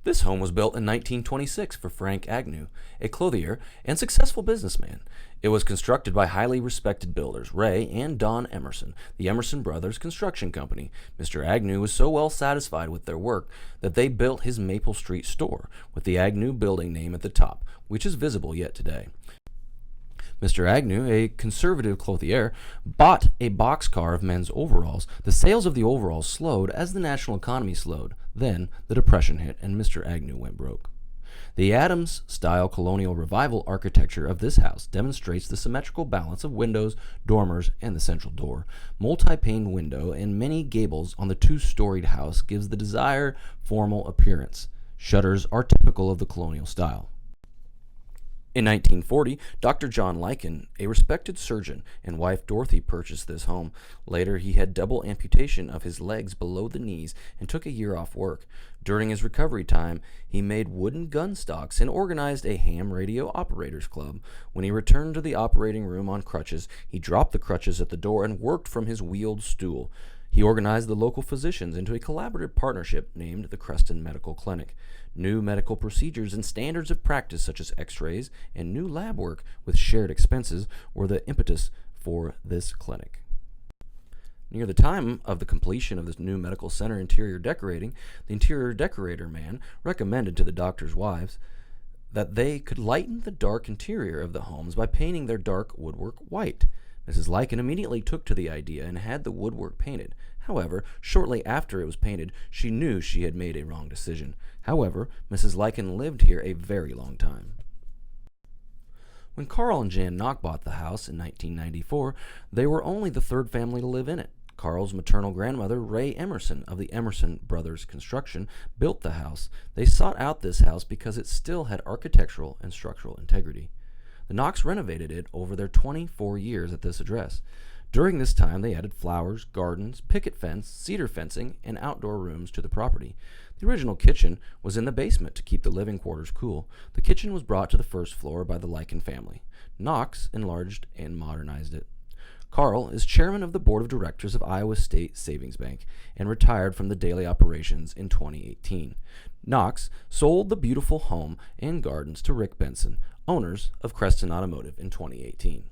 This home was built in 1926 for Frank Agnew, a clothier and successful businessman. It was constructed by highly respected builders Ray and Don Emerson, the Emerson Brothers Construction Company. Mr. Agnew was so well satisfied with their work that they built his Maple Street store with the Agnew building name at the top, which is visible yet today. Mr. Agnew, a conservative clothier, bought a boxcar of men's overalls. The sales of the overalls slowed as the national economy slowed. Then the Depression hit and Mr. Agnew went broke. The Adams-style colonial revival architecture of this house demonstrates the symmetrical balance of windows, dormers, and the central door. Multi-paned window and many gables on the two-storied house gives the desired formal appearance. Shutters are typical of the colonial style. In 1940, Dr. John Lycan, a respected surgeon, and wife Dorothy purchased this home. Later, he had double amputation of his legs below the knees and took a year off work. During his recovery time, he made wooden gun stocks and organized a ham radio operators club. When he returned to the operating room on crutches, he dropped the crutches at the door and worked from his wheeled stool. He organized the local physicians into a collaborative partnership named the Creston Medical Clinic. New medical procedures and standards of practice such as x-rays and new lab work with shared expenses were the impetus for this clinic. Near the time of the completion of this new medical center interior decorating, the interior decorator man recommended to the doctors' wives that they could lighten the dark interior of the homes by painting their dark woodwork white. Mrs. Lycan immediately took to the idea and had the woodwork painted. However, shortly after it was painted, she knew she had made a wrong decision. However, Mrs. Lycan lived here a very long time. When Carl and Jan Knock bought the house in 1994, they were only the third family to live in it. Carl's maternal grandmother, Ray Emerson, of the Emerson Brothers Construction, built the house. They sought out this house because it still had architectural and structural integrity. The Knocks renovated it over their 24 years at this address. During this time, they added flowers, gardens, picket fence, cedar fencing, and outdoor rooms to the property. The original kitchen was in the basement to keep the living quarters cool. The kitchen was brought to the first floor by the Lycan family. Knox enlarged and modernized it. Carl is chairman of the board of directors of Iowa State Savings Bank and retired from the daily operations in 2018. Knox sold the beautiful home and gardens to Rick Benson, owners of Creston Automotive, in 2018.